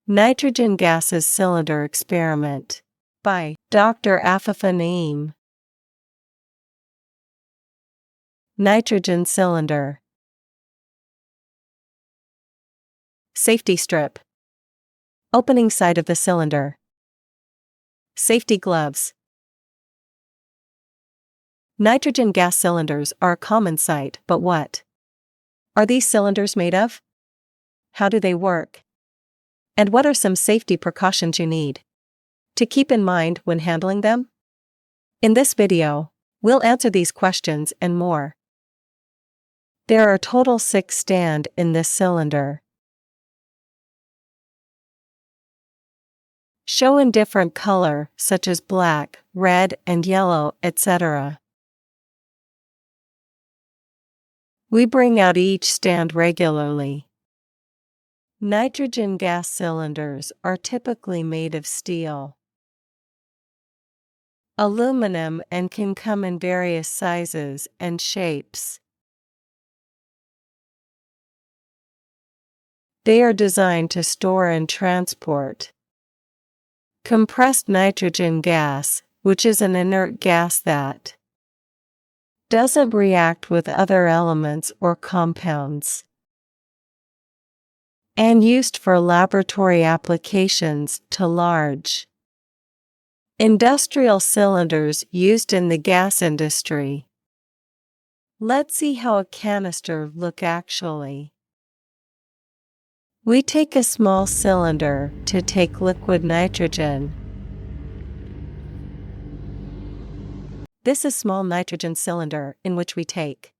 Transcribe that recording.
Nitrogen gases cylinder experiment by Dr. Afifa Naeem. Nitrogen cylinder. Safety strip. Opening side of the cylinder. Safety gloves. Nitrogen gas cylinders are a common sight, but what are these cylinders made of? How do they work? And what are some safety precautions you need to keep in mind when handling them? In this video, we'll answer these questions and more. There are total 6 stand in this cylinder. Show in different color, such as black, red, and yellow, etc. We bring out each stand regularly. Nitrogen gas cylinders are typically made of steel, aluminum, and can come in various sizes and shapes. They are designed to store and transport compressed nitrogen gas, which is an inert gas that doesn't react with other elements or compounds, and used for laboratory applications to large industrial cylinders used in the gas industry. Let's see how a canister looks actually. We take a small cylinder to take liquid nitrogen. This is small nitrogen cylinder in which we take